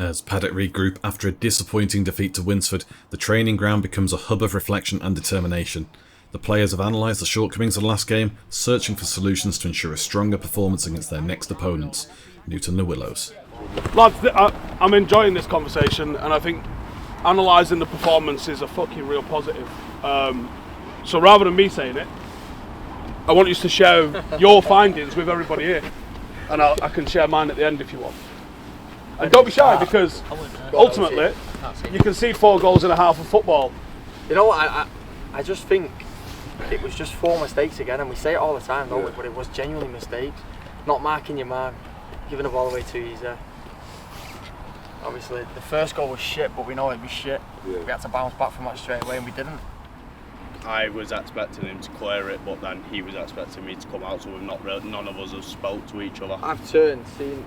As Paddock regroup after a disappointing defeat to Winsford, the training ground becomes a hub of reflection and determination. The players have analysed the shortcomings of the last game, searching for solutions to ensure a stronger performance against their next opponents, Newton-Le-Willows. Lads, I'm enjoying this conversation, and I think analysing the performance is a fucking real positive. So rather than me saying it, I want you to share your findings with everybody here, and I can share mine at the end if you want. And don't be shy, because ultimately you can see 4 goals and a half of football. You know what, I just think it was just 4 mistakes again, and we say it all the time, don't we? But it was genuinely mistakes. Not marking your man, giving the ball away too easy. Obviously the first goal was shit, but we know it'd be shit. We had to bounce back from that straight away, and we didn't. I was expecting him to clear it, but then he was expecting me to come out, so none of us have spoke to each other. I've turned, seen,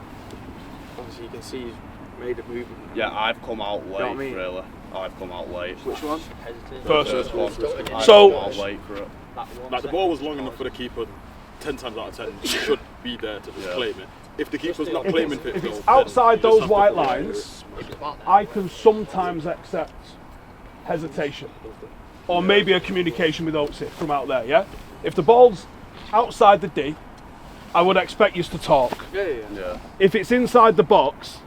obviously you can see he's made a movement. Yeah, I've come out late, You know what I mean? really. I've come out late. Which one? First one. So, I've come out late for it. Like, the ball was long enough for the keeper. 10 times out of 10, he should be there to just claim it. If the keeper's not claiming it, if it's outside those white lines, I can sometimes accept hesitation, or maybe a communication with Oatsy from out there. Yeah, if the ball's outside the D, I would expect you to talk. Yeah. If it's inside the box,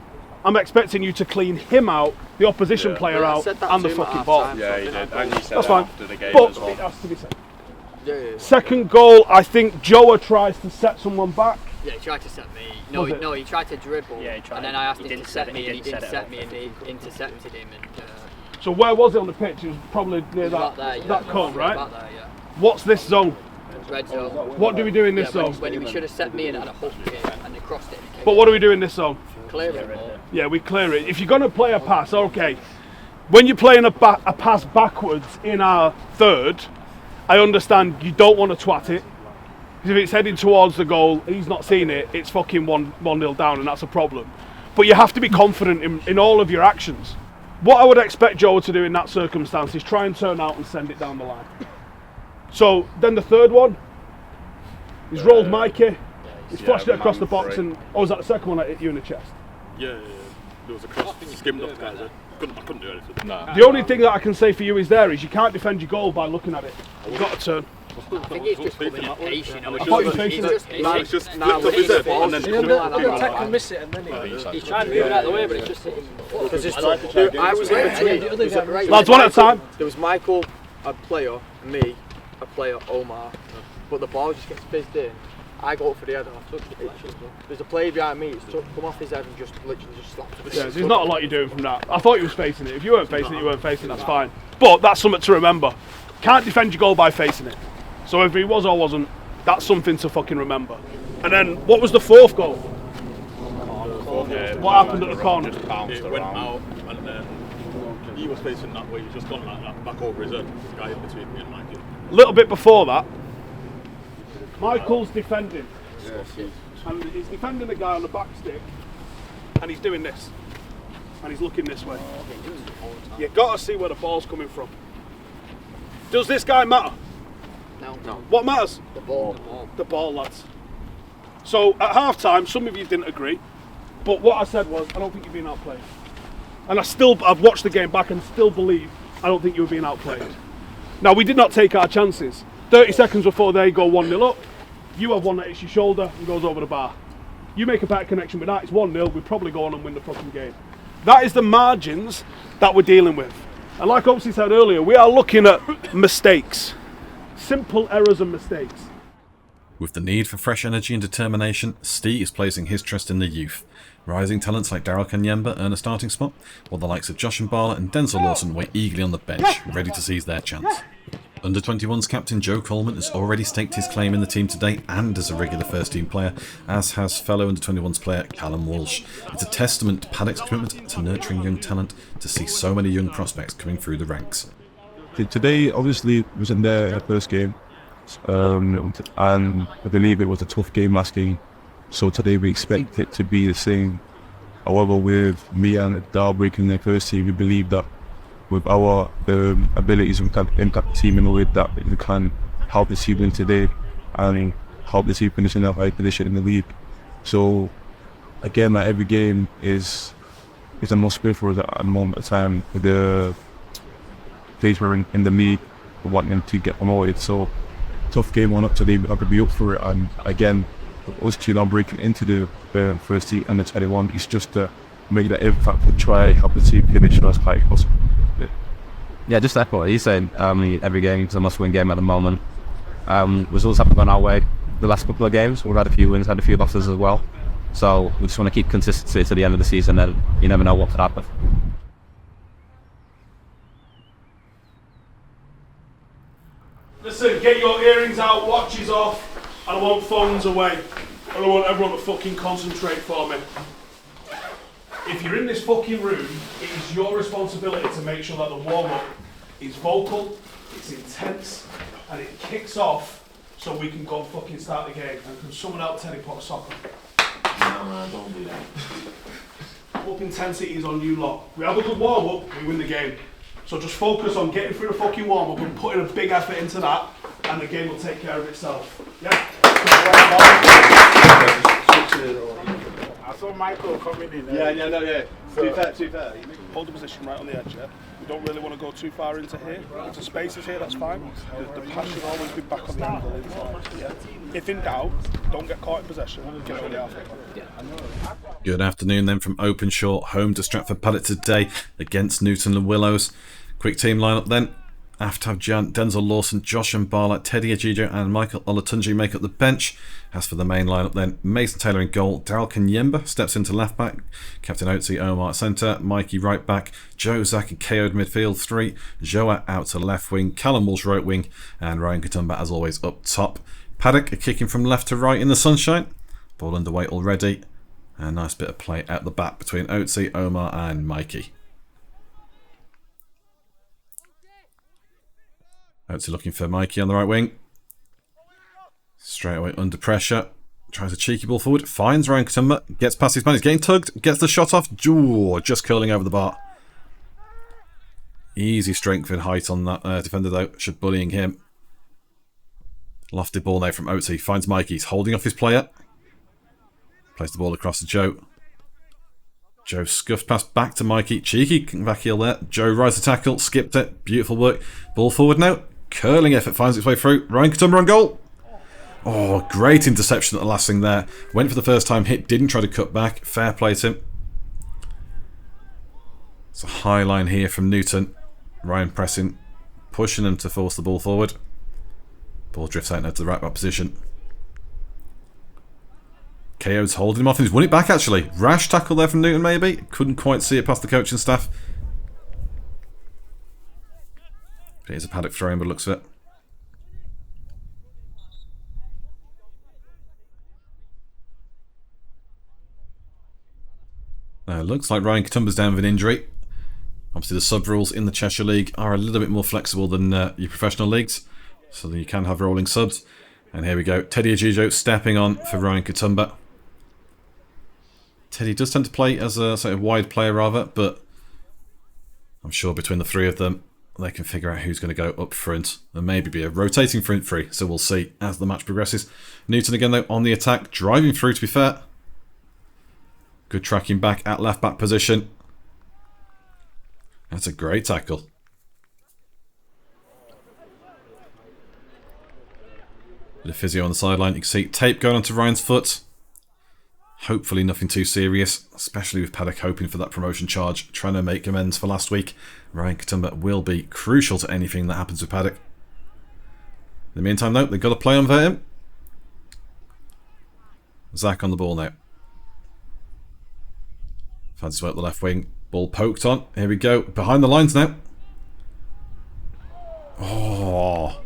I'm expecting you to clean him out, the opposition player out, and the fucking ball. Yeah, he did. And he said That's that fine. after the game But as well. it has to be said. Yeah. Second goal, I think Joa tries to set someone back. Yeah, he tried to set me. No, he tried to dribble. Yeah, he tried. And then I asked him to didn't set set me, it, and he he didn't didn't set set it me, and he intercepted him. And So where was it on the pitch? It was probably near about that, there, that cone, right? About there, yeah. What's this zone? Red zone. What do we do in this Yeah, zone? when he should have set me in and a hook it, and they crossed it. And But what do we do in this zone? clear it. Yeah, we clear it. If you're going to play a pass, okay. When you're playing a pass backwards in our third, I understand you don't want to twat it. Because if it's heading towards the goal, he's not seeing it, it's fucking 1-0 down, and that's a problem. But you have to be confident in all of your actions. What I would expect Joe to do in that circumstance is try and turn out and send it down the line. So then the third one, he's rolled Mikey, he's flashed it across the box, and was that the second one that hit you in the chest? Yeah. There was a cross, skimmed up the guys. I couldn't do anything. The only thing that I can say for you is you can't defend your goal by looking at it. You've got to turn. I think he's just coming in patient. I thought you were facing it. It's just flipped up his head and then can miss it and then He's trying to move it out of the way, but it's just hitting. I was in between. Lads, one at a time. There was Michael, a player, me, a player, Omar, but the ball just gets fizzed in. I go up for the header. There's a player behind me. It's come off his head and just literally just slapped it. Yeah, there's not a lot you're doing from that. I thought you was facing it. If you weren't facing it, you weren't facing it. That's fine. But that's something to remember. Can't defend your goal by facing it. So if he was or wasn't, that's something to fucking remember. And then, what was the fourth goal? What happened at the corner? it went out and then he was facing that way. He's just gone like that back over his head. The guy in between me and Mikey. A little bit before that, Michael's defending. And he's defending the guy on the back stick, and he's doing this. And he's looking this way. You've got to see where the ball's coming from. Does this guy matter? No. What matters? The ball. The ball, lads. So at half time, some of you didn't agree, but what I said was, I don't think you're being outplayed. And I've watched the game back and still believe I don't think you were being outplayed. Now, we did not take our chances. 30 seconds before they go 1-0 up, you have one that hits your shoulder and goes over the bar. You make a better connection with that, it's 1-0, we probably go on and win the fucking game. That is the margins that we're dealing with. And like Oatsy said earlier, we are looking at mistakes. Simple errors and mistakes. With the need for fresh energy and determination, Steve is placing his trust in the youth. Rising talents like Daryl Kanyemba earn a starting spot, while the likes of Josh Mbala and Denzel Lawson wait eagerly on the bench, ready to seize their chance. Under-21's captain Joe Coleman has already staked his claim in the team today and as a regular first-team player, as has fellow Under-21's player Callum Walsh. It's a testament to Paddock's commitment to nurturing young talent to see so many young prospects coming through the ranks. Today, obviously, wasn't their first game, and I believe it was a tough game last game. So today we expect it to be the same. However, with me and Dar breaking their first team, we believe that with our abilities, we can impact the team in a way that we can help the team win today and help the team finish in a high position in the league. So again, like every game is is a must play for us at the moment of time. With the players we're in the league, we want them to get promoted. So tough game on up today, we're going to be up for it. And again, us two now breaking into the first team and the 21, it's just to make that impact to try help the team finish as high as possible. Yeah, just echo what he's saying. Every game is a must-win game at the moment. Results haven't gone our way the last couple of games. We've had a few wins, had a few losses as well. So we just want to keep consistency to the end of the season, and you never know what could happen. Listen, get your earrings out, watches off, and I want phones away. And I want everyone to fucking concentrate for me. If you're in this fucking room, it is your responsibility to make sure that the warm-up is vocal, it's intense, and it kicks off so we can go fucking start the game. And can someone help Teddy put a sock on? No, don't do that. Up intensity is on you lot. We have a good warm-up, we win the game. So just focus on getting through the fucking warm-up and putting a big effort into that, and the game will take care of itself. Yeah? I saw Michael coming in. Yeah. So, Too fair. Hold the position right on the edge, yeah? We don't really want to go too far into here. If the space is here, that's fine. The pass should always be back on the angle inside, yeah? If in doubt, don't get caught in possession. Get over the halfway. Good afternoon then from Openshaw, home to Stretford Paddock today against Newton-Le-Willows. Quick team lineup then. Aftab Jan, Denzel Lawson, Josh and Barla, Teddy Ejijo and Michael Olatunji make up the bench. As for the main lineup then, Mason Taylor in goal, Daryl Kanyemba steps into left back, Captain Otzi Omar at centre, Mikey right back, Joe Zach and KO'd midfield 3, Joa out to left wing, Callum Walsh right wing, and Ryan Katumba as always up top. Paddock are kicking from left to right in the sunshine, ball underway already, and a nice bit of play at the back between Otzi, Omar and Mikey. Otzi looking for Mikey on the right wing. Straight away under pressure. Tries a cheeky ball forward. Finds Ryan Katumba. Gets past his man. He's getting tugged. Gets the shot off. Ooh, just curling over the bar. Easy strength and height on that defender though. Should bullying him. Lofted ball now from Otzi. Finds Mikey. He's holding off his player. Plays the ball across to Joe. Joe scuffed past back to Mikey. Cheeky back heel there. Joe rides the tackle. Skipped it. Beautiful work. Ball forward now. Curling effort finds its way through. Ryan Katumba on goal. Oh, great interception at the last thing there. Went for the first time hit. Didn't try to cut back. Fair play to him. It's a high line here from Newton. Ryan pressing. Pushing him to force the ball forward. Ball drifts out now to the right back position. KO's holding him off and he's won it back actually. Rash tackle there from Newton maybe. Couldn't quite see it past the coaching staff. It is a Paddock throw-in by the looks of it. Looks like Ryan Katumba's down with an injury. Obviously the sub rules in the Cheshire League are a little bit more flexible than your professional leads. So that you can have rolling subs. And here we go. Teddy Ejijo stepping on for Ryan Katumba. Teddy does tend to play as a sort of wide player rather, but I'm sure between the three of them they can figure out who's going to go up front and maybe be a rotating front three, so we'll see as the match progresses. Newton again though on the attack, driving through to be fair. Good tracking back at left back position. That's a great tackle. Bit of physio on the sideline, you can see tape going onto Ryan's foot. Hopefully nothing too serious, especially with Paddock hoping for that promotion charge, trying to make amends for last week. Ryan Katumba will be crucial to anything that happens with Paddock. In the meantime though, they've got to play on him. Zach on the ball now. Finds his way up the left wing. Ball poked on. Here we go. Behind the lines now. Oh,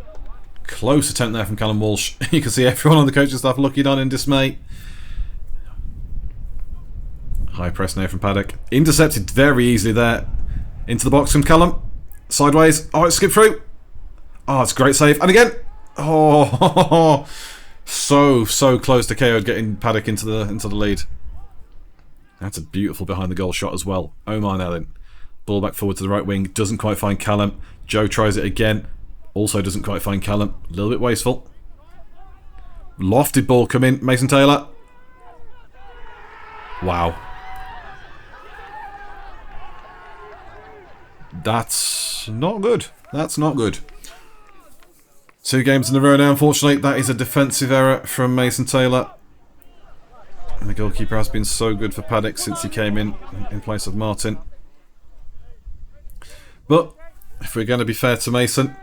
close attempt there from Callum Walsh. You can see everyone on the coaching staff looking on in dismay. High press now from Paddock. Intercepted very easily there. Into the box from Callum. Sideways. Oh, it skipped through. Oh, it's a great save. And again. Oh, so close to KO getting Paddock into the lead. That's a beautiful behind the goal shot as well. Omar now then. Ball back forward to the right wing. Doesn't quite find Callum. Joe tries it again. Also doesn't quite find Callum. A little bit wasteful. Lofted ball come in. Mason Taylor. Wow. That's not good. That's not good. 2 games in a row now, unfortunately. That is a defensive error from Mason Taylor. And the goalkeeper has been so good for Paddock since he came in place of Martin. But if we're going to be fair to Mason,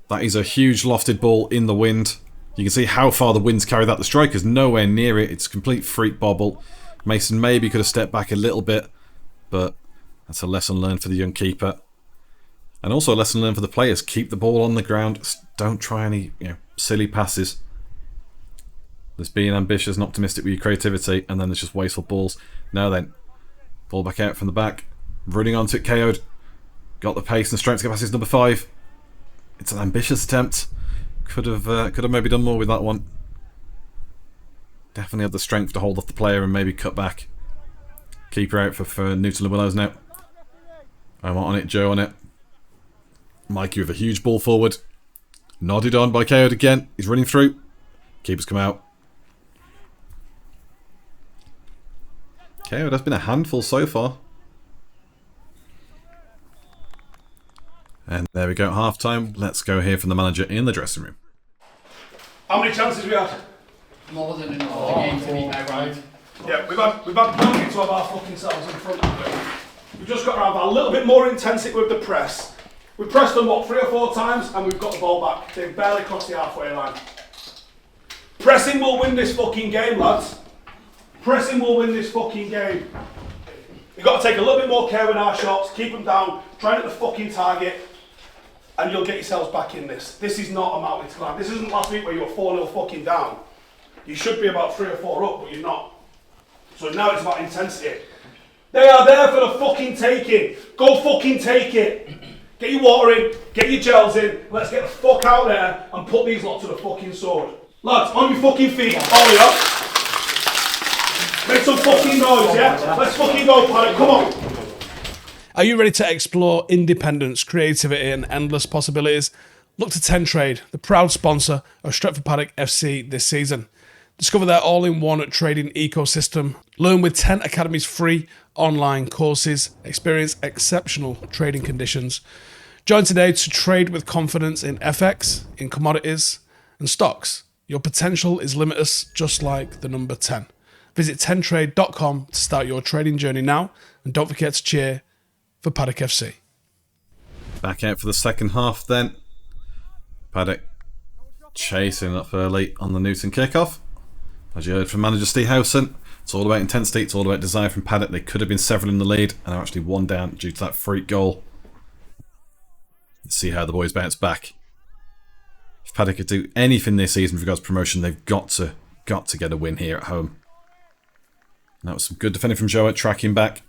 that is a huge lofted ball in the wind. You can see how far the wind's carried that. The striker's nowhere near it. It's a complete freak bobble. Mason maybe could have stepped back a little bit, but that's a lesson learned for the young keeper. And also a lesson learned for the players. Keep the ball on the ground. Don't try any silly passes. There's being ambitious and optimistic with your creativity, and then there's just wasteful balls. Now then, ball back out from the back. Running onto it, KO'd. Got the pace and strength to get past his number 5. It's an ambitious attempt. Could have maybe done more with that one. Definitely had the strength to hold off the player and maybe cut back. Keeper out for Newton-Le-Willows now. I'm on it, Joe on it. Mikey with a huge ball forward. Nodded on by KO'd again. He's running through. Keeper's come out. KO'd has been a handful so far. And there we go, half time. Let's go hear from the manager in the dressing room. How many chances we had? More than enough for the game to be right. Yeah, we've had plenty to have our fucking selves in front of it. We've just got to have a little bit more intensity with the press. We've pressed them, 3 or 4 times, and we've got the ball back. They've barely crossed the halfway line. Pressing will win this fucking game, lads. Pressing will win this fucking game. We've got to take a little bit more care with our shots, keep them down, try and hit the fucking target, and you'll get yourselves back in this. This is not a mountain to climb. This isn't last week where you were 4-0 fucking down. You should be about 3 or 4 up, but you're not. So now it's about intensity. They are there for the fucking taking. Go fucking take it. Get your water in, get your gels in, let's get the fuck out there and put these lot to the fucking sword. Lads, on your fucking feet, all ya. Make some fucking noise, yeah? Let's fucking go, Paddock, come on. Are you ready to explore independence, creativity and endless possibilities? Look to Tentrade, the proud sponsor of Stretford Paddock FC this season. Discover their all-in-one trading ecosystem. Learn with 10 Academy's free online courses. Experience exceptional trading conditions. Join today to trade with confidence in FX, in commodities and stocks. Your potential is limitless, just like the number 10. Visit tentrade.com to start your trading journey now. And don't forget to cheer for Paddock FC. Back out for the second half then. Paddock chasing up early on the Newton kickoff. As you heard from manager Steve Howson, it's all about intensity, it's all about desire from Paddock. They could have been several in the lead and are actually 1 down due to that freak goal. Let's see how the boys bounce back. If Paddock could do anything this season with regards to promotion, they've got to get a win here at home. And that was some good defending from Joe at tracking back.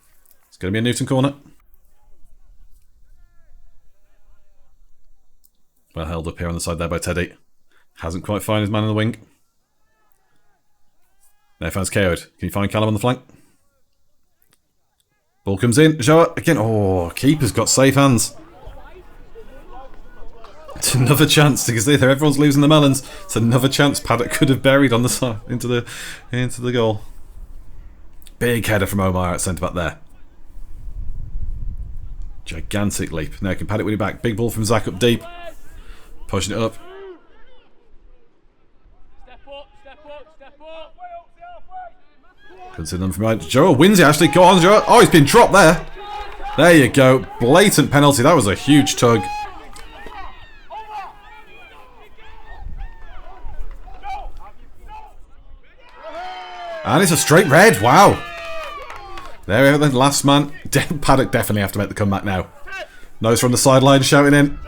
It's going to be a Newton corner. Well held up here on the side there by Teddy. Hasn't quite found his man in the wing. There finds KO'd. Can you find Callum on the flank? Ball comes in. Joe again. Oh, keeper's got safe hands. It's another chance because there everyone's losing the melons. It's another chance Paddock could have buried on the side into the goal. Big header from Omar at centre back there. Gigantic leap. Now can Paddock win it back. Big ball from Zach up deep. Pushing it up. Couldn't see them from right. Joe wins it actually. Go on, Joe. Oh, he's been dropped there. There you go. Blatant penalty. That was a huge tug. And it's a straight red. Wow. There we have the last man. Paddock definitely have to make the comeback now. Nose from the sideline shouting in.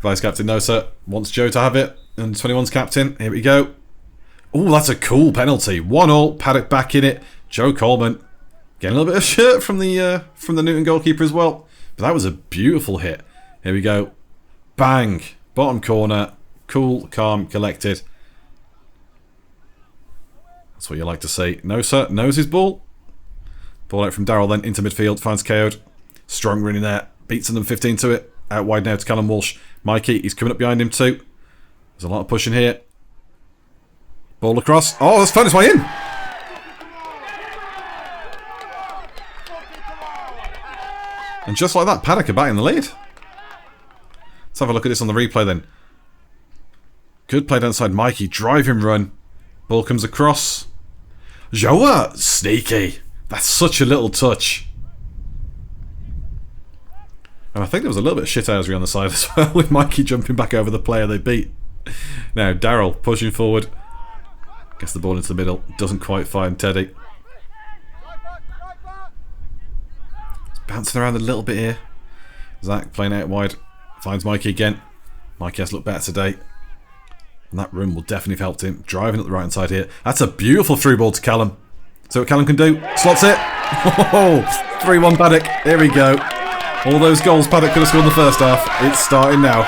Vice captain Nosa wants Joe to have it. And 21's captain. Here we go. Oh, that's a cool penalty. 1-1. Paddock back in it. Joe Coleman getting a little bit of shirt from the Newton goalkeeper as well. But that was a beautiful hit. Here we go. Bang. Bottom corner. Cool, calm, collected. That's what you like to see. Nosa knows his ball. Ball out from Darryl then into midfield. Finds KO'd. Strong running there. Beats them 15 to it. Out wide now to Callum Walsh. Mikey, he's coming up behind him too. There's a lot of pushing here. Ball across. Oh, that's found its way in. And just like that, Paddock are back in the lead. Let's have a look at this on the replay then. Good play down the side. Mikey, driving run. Ball comes across. Joa, sneaky. That's such a little touch. And I think there was a little bit of shithousery on the side as well, with Mikey jumping back over the player they beat. Now, Daryl pushing forward. Gets the ball into the middle. Doesn't quite find Teddy. It's bouncing around a little bit here. Zach playing out wide. Finds Mikey again. Mikey has looked better today. And that run will definitely have helped him. Driving up the right hand side here. That's a beautiful through ball to Callum. So what Callum can do. Slots it. Oh, 3-1 Paddock. Here we go. All those goals Paddock could have scored in the first half. It's starting now.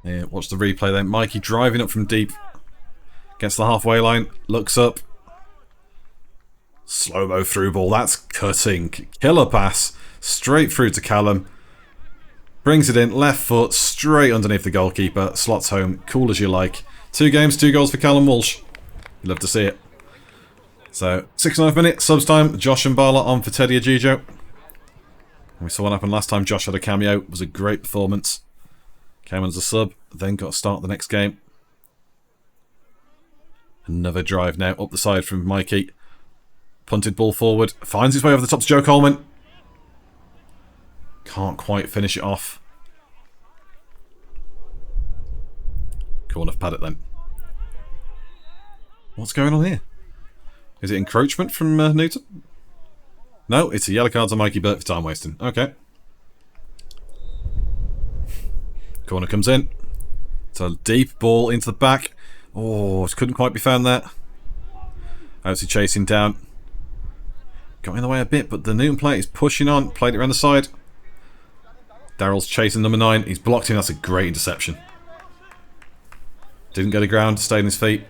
Yeah, watch the replay then. Mikey driving up from deep. Gets the halfway line. Looks up. Slow-mo through ball. That's cutting. Killer pass. Straight through to Callum. Brings it in. Left foot. Straight underneath the goalkeeper. Slots home. Cool as you like. 2 games, 2 goals for Callum Walsh. You'd love to see it. So, 6.5 minutes. Subs time. Josh and Barla on for Teddy Ajijo. We saw what happened last time. Josh had a cameo. It was a great performance. Came on as a sub. Then got to start the next game. Another drive now. Up the side from Mikey. Punted ball forward. Finds his way over the top to Joe Coleman. Can't quite finish it off. Corner for Paddock then. What's going on here? Is it encroachment from Newton? No, it's a yellow card on Mikey Burt for time wasting. Okay. Corner comes in. It's a deep ball into the back. Oh, it couldn't quite be found there. Obviously chasing down. Got in the way a bit, but the Newton player is pushing on. Played it around the side. Daryl's chasing number 9. He's blocked him. That's a great interception. Didn't go to ground. Stayed on his feet.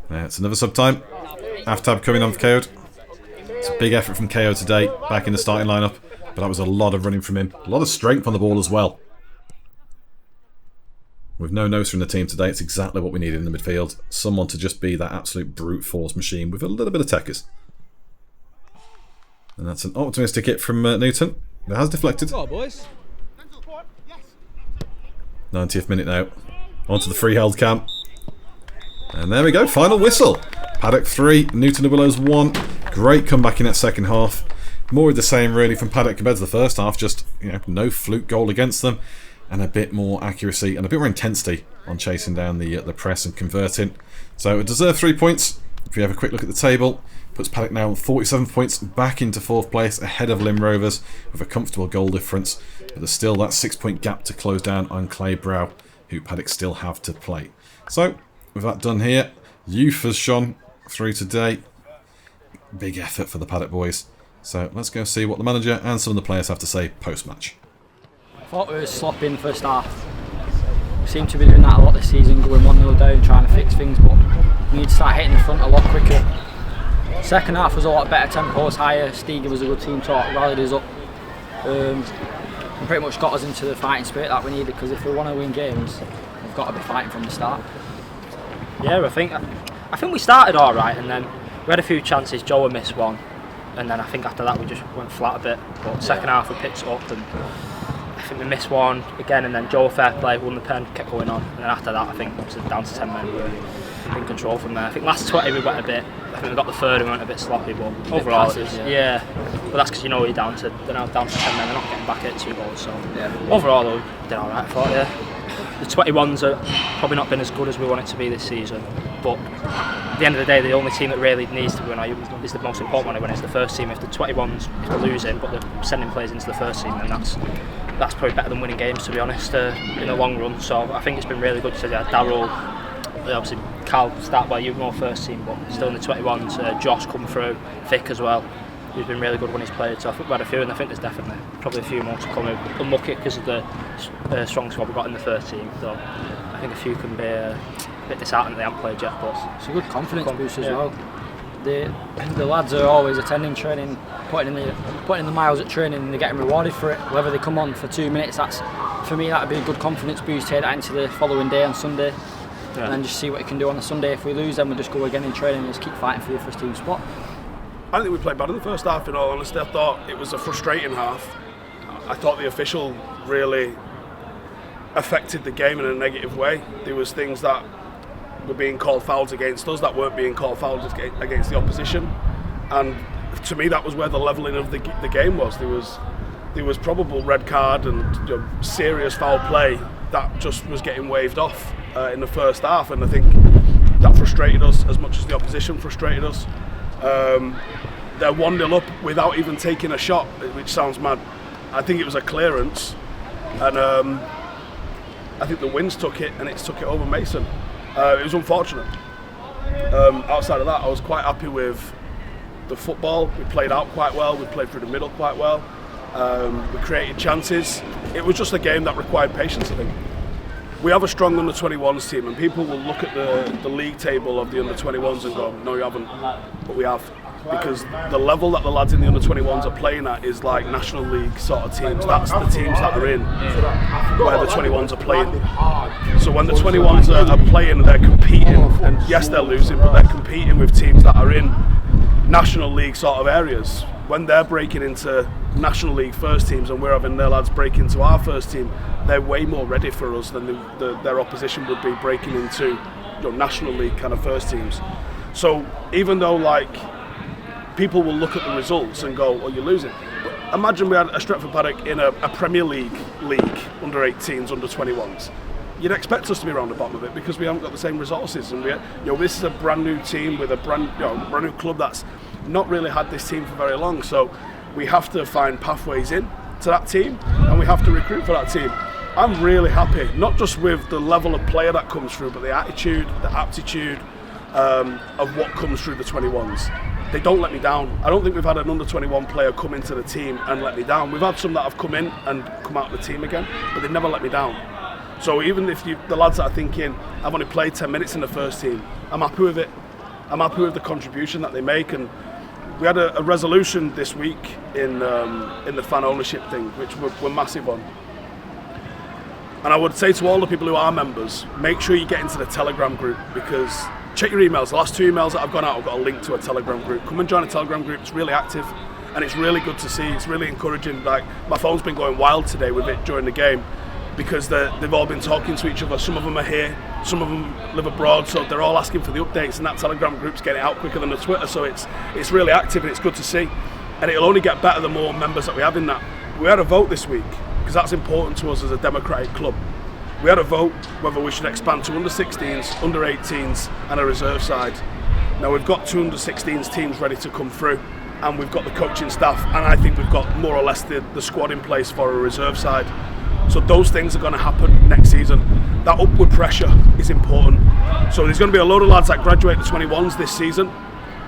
Yeah, it's another sub-time. Aftab coming on for KO'd. It's a big effort from KO today. Back in the starting lineup. But that was a lot of running from him. A lot of strength on the ball as well. With no nose from the team today, it's exactly what we needed in the midfield. Someone to just be that absolute brute force machine with a little bit of techers. And that's an optimistic hit from Newton. It has deflected. Go on, boys. 90th minute now. Onto the free-held cam. And there we go, final whistle. Paddock 3, Newton-Le-Willows 1. Great comeback in that second half. More of the same really from Paddock compared to the first half. Just, you know, no fluke goal against them. And a bit more accuracy and a bit more intensity on chasing down the press and converting. So it deserved 3 points. If you have a quick look at the table, puts Paddock now on 47 points, back into 4th place, ahead of Lim Rovers with a comfortable goal difference. But there's still that 6-point gap to close down on Clay Brow, who Paddock still have to play. So, with that done here, Youth has shone through today. Big effort for the Paddock boys. So let's go see what the manager and some of the players have to say post-match. I thought we were sloppy in the first half. We seem to be doing that a lot this season, going 1-0 down, trying to fix things, but we need to start hitting the front a lot quicker. Second half was a lot better, tempo was higher, Steger was a good team to rallied us up. And pretty much got us into the fighting spirit that we needed, because if we want to win games, we've got to be fighting from the start. Yeah, I think we started alright, and then we had a few chances. Joe missed one, and then I think after that we just went flat a bit, but second half we picked it up, and I think we missed one again, and then Joe fair play, won the pen, kept going on, and then after that I think it was down to 10 men, we were in control from there. I think last 20 we went a bit, I think we got the third and we went a bit sloppy, but overall passes, yeah, but that's because you know you're down to 10 men, they're not getting back at 2 goals, so overall though, we did alright, I thought, yeah. The 21s are probably not been as good as we want it to be this season, but at the end of the day, the only team that really needs to win is the most important one to win. It's the first team. If the 21s are losing, but they're sending players into the first team, then that's probably better than winning games, to be honest, in the long run. So I think it's been really good to see Daryl, obviously Cal start by you more first team, but still in the 21s. Josh come through, Vic as well. He's been really good when he's played, so I think we had a few, and I think there's definitely probably a few more to come. Unlucky because of the strong squad we got in the first team, so I think a few can be a bit disheartened they haven't played yet, but it's a good confidence boost as well. The lads are always attending training, putting in the miles at training, and they're getting rewarded for it. Whether they come on for 2 minutes, that's for me that'd be a good confidence boost. Take that into the following day on Sunday, and then just see what you can do on the Sunday. If we lose, then we'll just go again in training and just keep fighting for the first team spot. I don't think we played bad in the first half, in all honesty. I thought it was a frustrating half. I thought the official really affected the game in a negative way. There was things that were being called fouls against us that weren't being called fouls against the opposition, and to me that was where the levelling of the game was. There was probable red card and serious foul play that just was getting waved off in the first half, and I think that frustrated us as much as the opposition frustrated us. They're 1-0 up without even taking a shot, which sounds mad. I think it was a clearance, and I think the Winds took it, and it took it over Mason. It was unfortunate. Outside of that, I was quite happy with the football. We played out quite well. We played through the middle quite well. We created chances. It was just a game that required patience, I think. We have a strong under-21s team, and people will look at the league table of the under-21s and go, no, you haven't, but we have. Because the level that the lads in the under-21s are playing at is like National League sort of teams. That's the teams that they're in, where the 21s are playing. So when the 21s are playing, they're competing, and yes, they're losing, but they're competing with teams that are in National League sort of areas. When they're breaking into National League first teams and we're having their lads break into our first team, they're way more ready for us than their opposition would be breaking into National League kind of first teams. So even though people will look at the results and go, you're losing. But imagine we had a Stretford Paddock in a Premier League under 18s, under 21s. You'd expect us to be around the bottom of it because we haven't got the same resources, and this is a brand new team with a brand new club that's not really had this team for very long. So we have to find pathways in to that team, and we have to recruit for that team. I'm really happy, not just with the level of player that comes through, but the attitude, the aptitude of what comes through the 21s. They don't let me down. I don't think we've had an under-21 player come into the team and let me down. We've had some that have come in and come out of the team again, but they never let me down. So even if the lads that are thinking, I've only played 10 minutes in the first team, I'm happy with it. I'm happy with the contribution that they make. And we had a resolution this week in the fan ownership thing, which we're massive on. And I would say to all the people who are members, make sure you get into the Telegram group, because check your emails. The last 2 emails that I've gone out, I've got a link to a Telegram group. Come and join a Telegram group. It's really active and it's really good to see. It's really encouraging. Like, my phone's been going wild today with it during the game, because they've all been talking to each other. Some of them are here, some of them live abroad, so they're all asking for the updates, and that Telegram group's getting it out quicker than the Twitter, so it's really active and it's good to see. And it'll only get better the more members that we have in that. We had a vote this week, because that's important to us as a democratic club. We had a vote whether we should expand to under-16s, under-18s and a reserve side. Now we've got 2 under-16s teams ready to come through, and we've got the coaching staff, and I think we've got more or less the squad in place for a reserve side. So those things are going to happen next season. That upward pressure is important. So there's going to be a load of lads that graduate to 21s this season,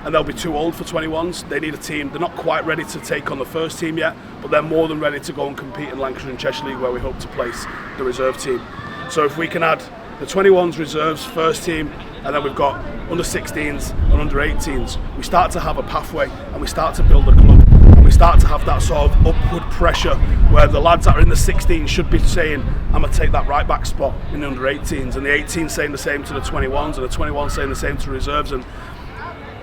and they'll be too old for 21s. They need a team. They're not quite ready to take on the first team yet, but they're more than ready to go and compete in Lancashire and Cheshire League, where we hope to place the reserve team. So if we can add the 21s reserves first team, and then we've got under 16s and under 18s, we start to have a pathway, and we start to build a club, and we start to have that sort of upward pressure where the lads that are in the 16s should be saying, I'm going to take that right back spot in the under 18s, and the 18s saying the same to the 21s, and the 21s saying the same to reserves. And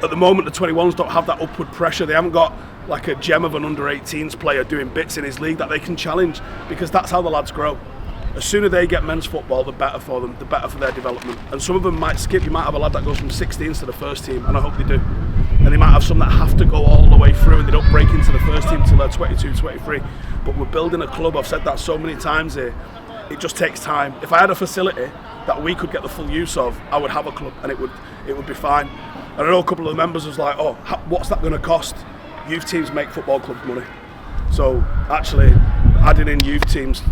at the moment the 21s don't have that upward pressure. They haven't got like a gem of an under 18s player doing bits in his league that they can challenge, because that's how the lads grow. As sooner they get men's football, the better for them, the better for their development. And some of them might skip. You might have a lad that goes from 16s to the first team, and I hope they do. And they might have some that have to go all the way through, and they don't break into the first team until they're 22, 23. But we're building a club. I've said that so many times here. It just takes time. If I had a facility that we could get the full use of, I would have a club, and it would be fine. And I know a couple of the members was like, oh, what's that going to cost? Youth teams make football clubs money. So actually, adding in youth teams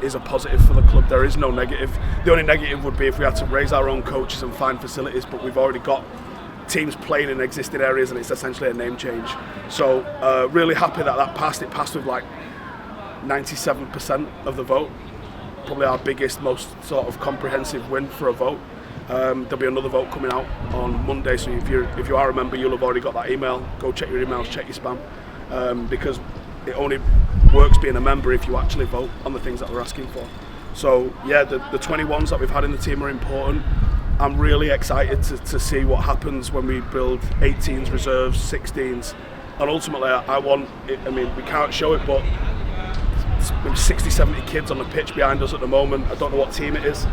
is a positive for the club. There is no negative. The only negative would be if we had to raise our own coaches and find facilities, but we've already got teams playing in existing areas, and it's essentially a name change. So really happy that passed. It passed with like 97% of the vote. Probably our biggest, most sort of comprehensive win for a vote. There'll be another vote coming out on Monday, so if you are a member, you'll have already got that email. Go check your emails, check your spam, because it only works being a member if you actually vote on the things that we're asking for. So yeah, the 21s that we've had in the team are important. I'm really excited to see what happens when we build 18s, reserves, 16s, and ultimately I want it, I mean, we can't show it, but maybe 60, 70 kids on the pitch behind us at the moment. I don't know what team it is,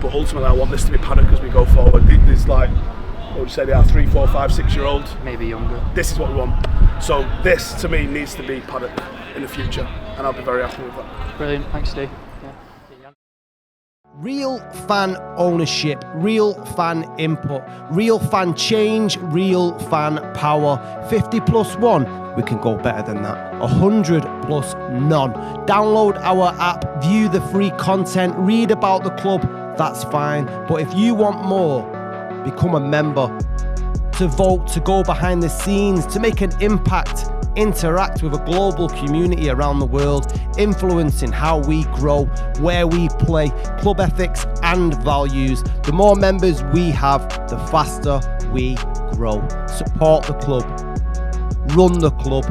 but ultimately I want this to be Paddock as we go forward. There's like, what would you say they are, 3, 4, 5, 6 year olds? Maybe younger. This is what we want. So this, to me, needs to be Paddock in the future, and I'll be very happy with that. Brilliant, thanks Steve. Real fan ownership, real fan input, real fan change, real fan power. 50 plus 1, we can go better than that. 100 plus none. Download our app, view the free content, read about the club, that's fine. But if you want more, become a member. To vote, to go behind the scenes, to make an impact, interact with a global community around the world, influencing how we grow, where we play, club ethics and values. The more members we have, the faster we grow. Support the club, run the club,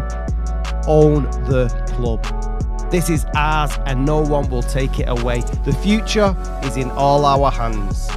own the club. This is ours and no one will take it away. The future is in all our hands.